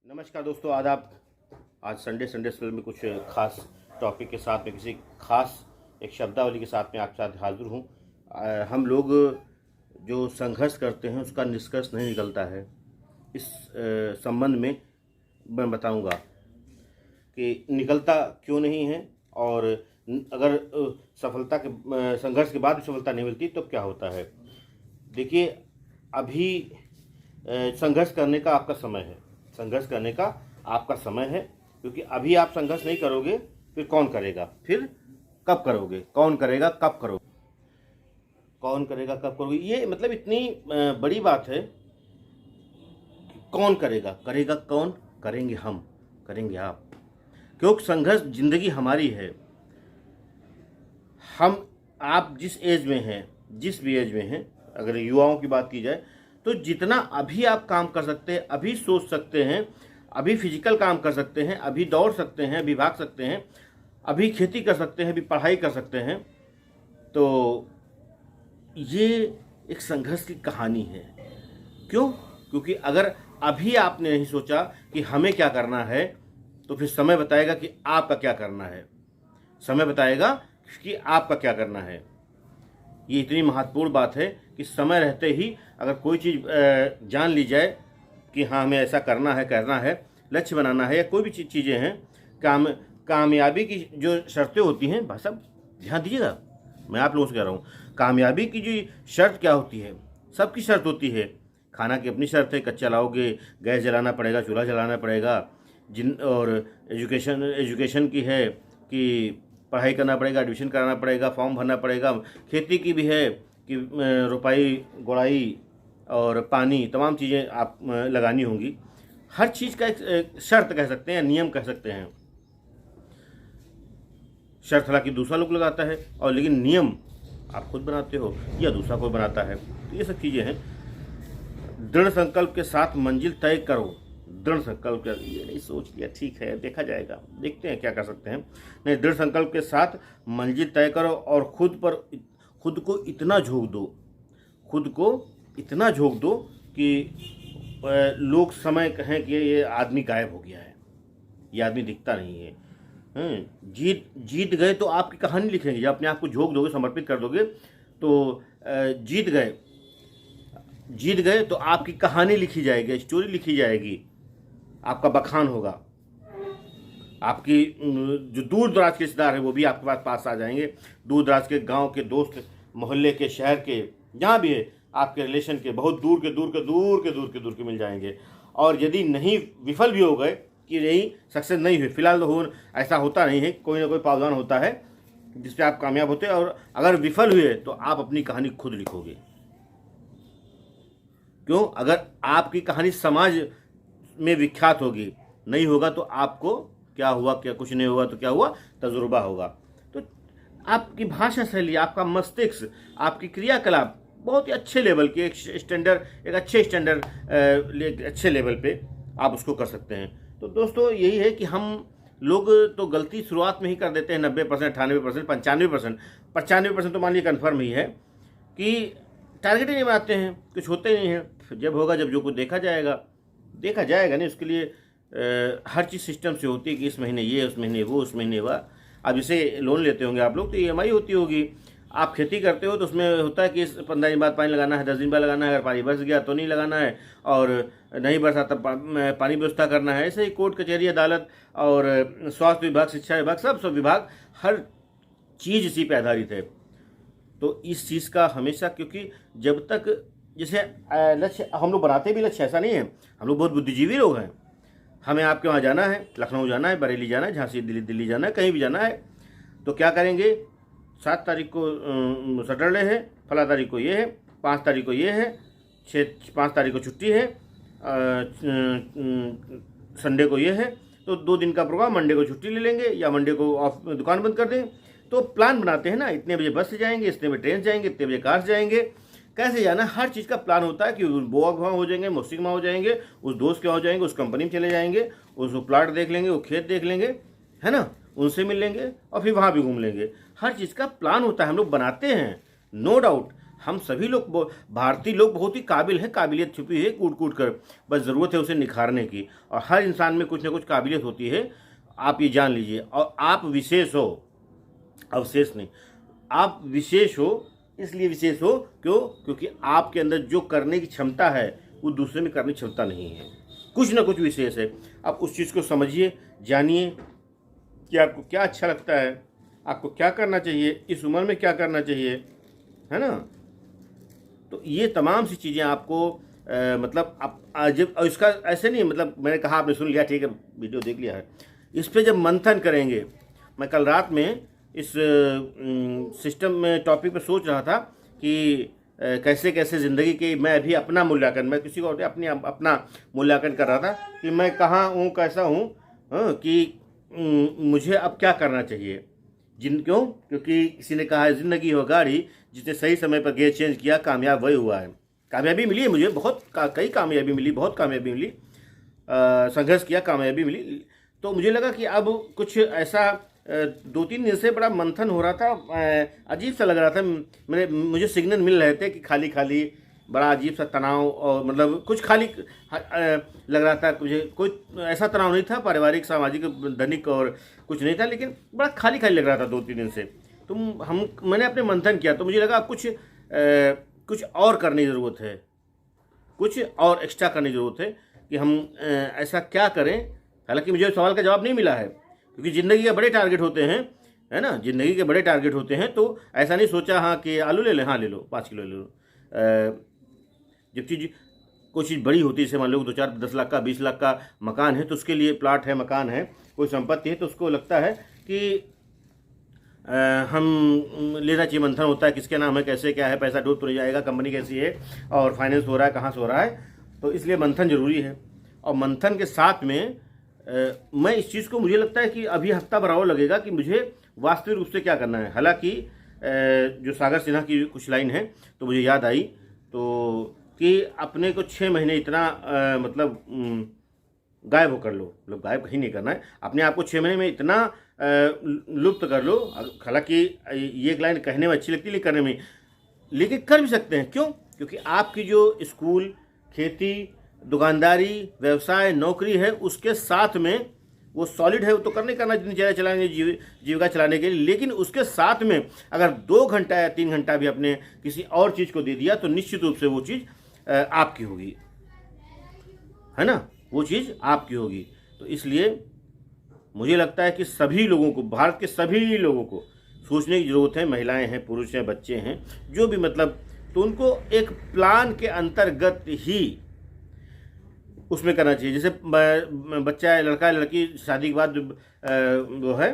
नमस्कार दोस्तों, आदाब। आज संडे स्पेशल में कुछ खास टॉपिक के साथ में किसी खास एक शब्दावली के साथ में आपके साथ हाजिर हूँ। हम लोग जो संघर्ष करते हैं उसका निष्कर्ष नहीं निकलता है। इस संबंध में मैं बताऊंगा कि निकलता क्यों नहीं है, और अगर सफलता के संघर्ष के बाद भी सफलता नहीं मिलती तो क्या होता है। देखिए, अभी संघर्ष करने का आपका समय है। संघर्ष करने का आपका समय है, क्योंकि अभी आप संघर्ष नहीं करोगे फिर कौन करेगा, फिर कब करोगे, कौन करेगा कब करोगे, कौन करेगा कब करोगे। ये मतलब इतनी बड़ी बात है कि कौन करेगा, करेगा कौन, करेंगे हम, करेंगे आप। क्योंकि संघर्ष जिंदगी हमारी है। हम आप जिस एज में हैं, जिस भी एज में हैं, अगर युवाओं की बात की जाए तो जितना अभी आप काम कर सकते हैं, अभी सोच सकते हैं, अभी फिजिकल काम कर सकते हैं, अभी दौड़ सकते हैं, अभी भाग सकते हैं, अभी खेती कर सकते हैं, अभी पढ़ाई कर सकते हैं, तो ये एक संघर्ष की कहानी है। क्यों? क्योंकि अगर अभी आपने नहीं सोचा कि हमें क्या करना है, तो फिर समय बताएगा कि आपका क्या करना है। समय बताएगा कि आपका क्या करना है। ये इतनी महत्वपूर्ण बात है कि समय रहते ही अगर कोई चीज़ जान ली जाए कि हाँ हमें ऐसा करना है, लक्ष्य बनाना है, या कोई भी चीज़ें हैं, कामयाबी की जो शर्तें होती हैं, भाई साहब ध्यान दीजिएगा, मैं आप लोगों से कह रहा हूँ, कामयाबी की जो शर्त क्या होती है, सबकी शर्त होती है। खाना की अपनी शर्त है, कच्चा लाओगे, गैस जलाना पड़ेगा, चूल्हा जलाना पड़ेगा। और एजुकेशन की है कि पढ़ाई करना पड़ेगा, एडमिशन कराना पड़ेगा, फॉर्म भरना पड़ेगा। खेती की भी है कि रुपाई, गुड़ाई और पानी, तमाम चीज़ें आप लगानी होंगी। हर चीज़ का एक शर्त कह सकते हैं, नियम कह सकते हैं। शर्त हालांकि दूसरा लोग लगाता है, और लेकिन नियम आप खुद बनाते हो या दूसरा कोई बनाता है। तो ये सब चीज़ें हैं। दृढ़ संकल्प के साथ मंजिल तय करो। दृढ़ संकल्प का ये नहीं सोच लिया ठीक है, देखा जाएगा, देखते हैं क्या कर सकते हैं। नहीं, दृढ़ संकल्प के साथ मंजिल तय करो और खुद को इतना झोंक दो, खुद को इतना झोंक दो कि लोग समय कहें कि ये आदमी गायब हो गया है, ये आदमी दिखता नहीं है। जीत गए तो आपकी कहानी लिखेंगे। जब अपने आप को झोंक दोगे, समर्पित कर दोगे, तो जीत गए तो आपकी कहानी लिखी जाएगी, स्टोरी लिखी जाएगी, आपका बखान होगा। आपकी जो दूर दराज के रिश्तेदार हैं वो भी आपके पास आ जाएंगे। दूर दराज के गांव के दोस्त, मोहल्ले के, शहर के, जहाँ भी है, आपके रिलेशन के बहुत दूर के मिल जाएंगे। और यदि नहीं, विफल भी हो गए कि नहीं, सक्सेस नहीं हुई, फिलहाल तो ऐसा होता नहीं है, कोई ना कोई पावधान होता है जिसपे आप कामयाब होते हैं। और अगर विफल हुए तो आप अपनी कहानी खुद लिखोगे। क्यों? अगर आपकी कहानी समाज में विख्यात होगी, नहीं होगा तो आपको क्या हुआ, क्या कुछ नहीं हुआ तो क्या हुआ, तजुर्बा होगा। तो आपकी भाषा शैली, आपका मस्तिष्क, आपकी क्रियाकलाप बहुत ही अच्छे लेवल के, एक अच्छे लेवल पे आप उसको कर सकते हैं। तो दोस्तों, यही है कि हम लोग तो गलती शुरुआत में ही कर देते हैं। 90%, 98%, 95% तो मान लीजिए कन्फर्म ही है कि टारगेट ही नहीं बनाते हैं, कुछ होते नहीं हैं। जब होगा, जब जो कुछ देखा जाएगा नहीं, उसके लिए हर चीज़ सिस्टम से होती है कि इस महीने ये, उस महीने वो, उस महीने वह। अब जैसे लोन लेते होंगे आप लोग तो EMI होती होगी। आप खेती करते हो तो उसमें होता है कि 15 दिन बाद पानी लगाना है, 10 दिन बाद लगाना है, अगर पानी बरस गया तो नहीं लगाना है, और नहीं बरसा तब पानी व्यवस्था करना है। ऐसे ही कोर्ट कचहरी, अदालत और स्वास्थ्य विभाग, शिक्षा विभाग, सब विभाग, हर चीज़ इसी पर आधारित है। तो इस चीज़ का हमेशा, क्योंकि जब तक जैसे लक्ष्य हम लोग बनाते भी, लक्ष्य ऐसा नहीं है, हम लोग बहुत बुद्धिजीवी लोग हैं। हमें आपके वहाँ जाना है, लखनऊ जाना है, बरेली जाना है, झांसी, दिल्ली जाना है, कहीं भी जाना है, तो क्या करेंगे? 7 तारीख को सैटरडे है, फला तारीख को ये है, 5 तारीख को ये है, 5 तारीख को छुट्टी है, संडे को ये है, तो 2 दिन का प्रोग्राम, मंडे को छुट्टी ले लेंगे या मंडे को ऑफ, दुकान बंद कर देंगे। तो प्लान बनाते हैं ना, इतने बजे बस से जाएंगे, इतने बजे ट्रेन से जाएंगे, इतने बजे कार से जाएंगे, कैसे जाना, हर चीज़ का प्लान होता है कि बुआ वहाँ हो जाएंगे, मौसी वहाँ हो जाएंगे, उस दोस्त के वहाँ हो जाएंगे, उस कंपनी में चले जाएंगे, उस प्लाट देख लेंगे, वो खेत देख लेंगे, है ना, उनसे मिल लेंगे और फिर वहाँ भी घूम लेंगे। हर चीज़ का प्लान होता है, हम लोग बनाते हैं, नो डाउट। हम सभी लोग भारतीय लोग बहुत ही काबिल हैं, काबिलियत छुपी है कूट कूट कर, बस ज़रूरत है उसे निखारने की। और हर इंसान में कुछ ना कुछ काबिलियत होती है, आप ये जान लीजिए। और आप विशेष हो, अवशेष नहीं। आप विशेष हो, इसलिए विशेष हो क्योंकि आपके अंदर जो करने की क्षमता है वो दूसरे में करने की क्षमता नहीं है, कुछ ना कुछ विशेष है। आप उस चीज़ को समझिए, जानिए कि आपको क्या अच्छा लगता है, आपको क्या करना चाहिए, इस उम्र में क्या करना चाहिए, है ना। तो ये तमाम सी चीज़ें आपको मतलब आप जब इसका ऐसे नहीं, मतलब मैंने कहा आपने सुन लिया, ठीक है, वीडियो देख लिया है, इस पर जब मंथन करेंगे। मैं कल रात में इस सिस्टम में टॉपिक पे सोच रहा था कि कैसे कैसे ज़िंदगी की मैं अभी अपना मूल्यांकन, मैं किसी को अपना मूल्यांकन कर रहा था कि मैं कहाँ हूँ, कैसा हूँ, कि मुझे अब क्या करना चाहिए। क्यों? क्योंकि किसी ने कहा है ज़िंदगी हो गाड़ी, जिसने सही समय पर गियर चेंज किया कामयाब वही हुआ है। कामयाबी मिली है मुझे, बहुत कई कामयाबी मिली, बहुत कामयाबी मिली, संघर्ष किया, कामयाबी मिली। तो मुझे लगा कि अब कुछ ऐसा 2-3 दिन से बड़ा मंथन हो रहा था, अजीब सा लग रहा था। मुझे सिग्नल मिल रहे थे कि खाली खाली, बड़ा अजीब सा तनाव, और मतलब कुछ खाली लग रहा था मुझे। कोई ऐसा तनाव नहीं था पारिवारिक, सामाजिक, धनिक और कुछ नहीं था, लेकिन बड़ा खाली खाली लग रहा था 2-3 दिन से। तो मैंने अपने मंथन किया, तो मुझे लगा कुछ और करने की ज़रूरत है, कुछ और एक्स्ट्रा करने की ज़रूरत है कि हम ऐसा क्या करें। हालांकि मुझे सवाल का जवाब नहीं मिला है, क्योंकि ज़िंदगी के बड़े टारगेट होते हैं, है ना, ज़िंदगी के बड़े टारगेट होते हैं। तो ऐसा नहीं सोचा हाँ कि आलू ले लें, हाँ ले लो, 5 किलो ले लो। जब चीज़ कोई चीज़ बड़ी होती है, जैसे मान लो 2-4-10 लाख का, 20 लाख का मकान है, तो उसके लिए प्लाट है, मकान है, कोई संपत्ति है, तो उसको लगता है कि हम लेना चाहिए। मंथन होता है किसके नाम है, कैसे क्या है, पैसा डूब तो नहीं जाएगा, कंपनी कैसी है, और फाइनेंस हो रहा है, कहाँ से हो रहा है। तो इसलिए मंथन जरूरी है। और मंथन के साथ में मैं इस चीज़ को, मुझे लगता है कि अभी हफ्ता भर और लगेगा कि मुझे वास्तविक रूप से क्या करना है। हालांकि जो सागर सिन्हा की कुछ लाइन है तो मुझे याद आई, तो कि अपने को 6 महीने इतना मतलब गायब होकर लो, मतलब गायब कहीं नहीं करना है, अपने आप को 6 महीने में इतना लुप्त कर लो। हालांकि ये एक लाइन कहने में अच्छी लगती है, लेकिन करने में, लेकिन कर भी सकते हैं। क्यों? क्योंकि आपकी जो स्कूल, खेती, दुकानदारी, व्यवसाय, नौकरी है, उसके साथ में वो सॉलिड है, वो तो करने करना दिनचर्या चलाने, जीविका चलाने के लिए। लेकिन उसके साथ में अगर 2 घंटा या 3 घंटा भी अपने किसी और चीज़ को दे दिया, तो निश्चित रूप से वो चीज़ आपकी होगी, है ना, वो चीज़ आपकी होगी। तो इसलिए मुझे लगता है कि सभी लोगों को, भारत के सभी लोगों को सोचने की ज़रूरत है। महिलाएं हैं, पुरुष हैं, बच्चे हैं, जो भी, मतलब, तो उनको एक प्लान के अंतर्गत ही उसमें करना चाहिए। जैसे बच्चा है, लड़का है, लड़की, शादी के बाद वो है,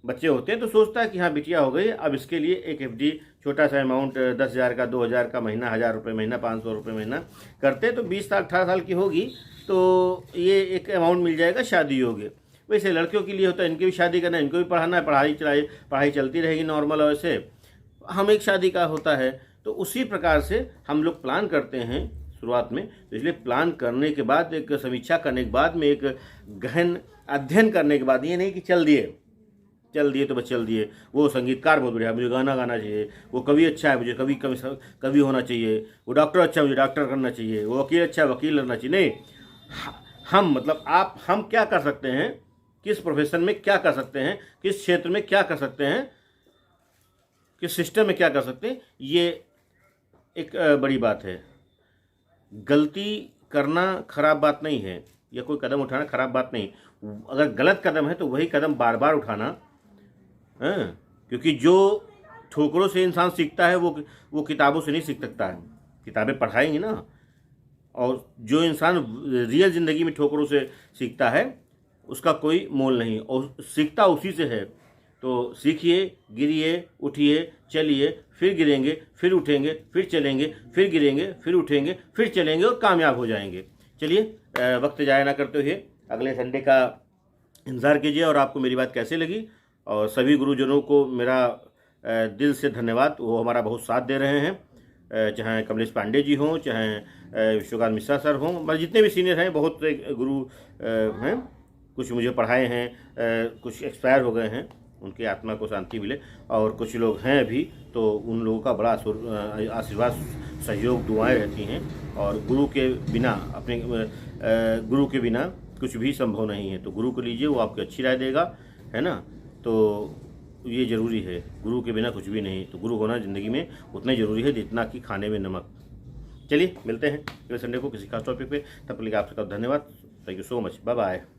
बच्चे होते हैं, तो सोचता है कि हाँ बिटिया हो गई, अब इसके लिए एक एफडी, छोटा सा अमाउंट, 10,000 का, 2,000 का महीना, 1,000 रुपये महीना, 500 रुपये महीना करते हैं। तो 20 साल 18 साल की होगी तो ये एक अमाउंट मिल जाएगा, शादी होगी। वैसे लड़कियों के लिए होता है, इनकी भी शादी करना है, इनको भी पढ़ाना है, पढ़ाई चलती रहेगी नॉर्मल। वैसे हम एक शादी का होता है, तो उसी प्रकार से हम लोग प्लान करते हैं शुरुआत में। तो इसलिए प्लान करने के बाद, एक समीक्षा करने के बाद में, एक गहन अध्ययन करने के बाद, ये नहीं कि चल दिए तो बस चल दिए। वो संगीतकार बहुत बढ़िया, मुझे गाना गाना चाहिए, वो कवि अच्छा है, मुझे कवि होना चाहिए, वो डॉक्टर अच्छा है, मुझे डॉक्टर करना चाहिए, वो वकील अच्छा है, वकील करना चाहिए। नहीं, हम, मतलब हम क्या कर सकते हैं, किस प्रोफेशन में क्या कर सकते हैं, किस क्षेत्र में क्या कर सकते हैं, किस सिस्टम में क्या कर सकते हैं, ये एक बड़ी बात है। गलती करना खराब बात नहीं है, या कोई कदम उठाना खराब बात नहीं। अगर गलत कदम है तो वही कदम बार बार उठाना है, क्योंकि जो ठोकरों से इंसान सीखता है वो किताबों से नहीं सीख सकता है। किताबें पढ़ाएंगी ना, और जो इंसान रियल ज़िंदगी में ठोकरों से सीखता है उसका कोई मोल नहीं, और सीखता उसी से है। तो सीखिए, गिरिए, उठिए, चलिए, फिर गिरेंगे, फिर उठेंगे, फिर चलेंगे, फिर गिरेंगे, फिर उठेंगे, फिर चलेंगे, और कामयाब हो जाएंगे। चलिए, वक्त ज़ाया ना करते हुए अगले संडे का इंतज़ार कीजिए। और आपको मेरी बात कैसे लगी, और सभी गुरुजनों को मेरा दिल से धन्यवाद, वो हमारा बहुत साथ दे रहे हैं, चाहे कमलेश पांडे जी हों, चाहे विश्वकांत मिश्रा सर हों, मतलब जितने भी सीनियर हैं, बहुत गुरु हैं। कुछ मुझे पढ़ाए हैं, कुछ एक्सपायर हो गए हैं, उनकी आत्मा को शांति मिले। और कुछ लोग हैं अभी तो उन लोगों का बड़ा आशीर्वाद, सहयोग, दुआएं रहती हैं। और गुरु के बिना गुरु के बिना कुछ भी संभव नहीं है। तो गुरु को लीजिए, वो आपकी अच्छी राय देगा, है ना। तो ये ज़रूरी है, गुरु के बिना कुछ भी नहीं। तो गुरु होना ज़िंदगी में उतना ही ज़रूरी है जितना कि खाने में नमक। चलिए मिलते हैं अगले संडे को किसी खास टॉपिक पे। तब तक के लिए आप सबका धन्यवाद। Thank you so much. Bye bye.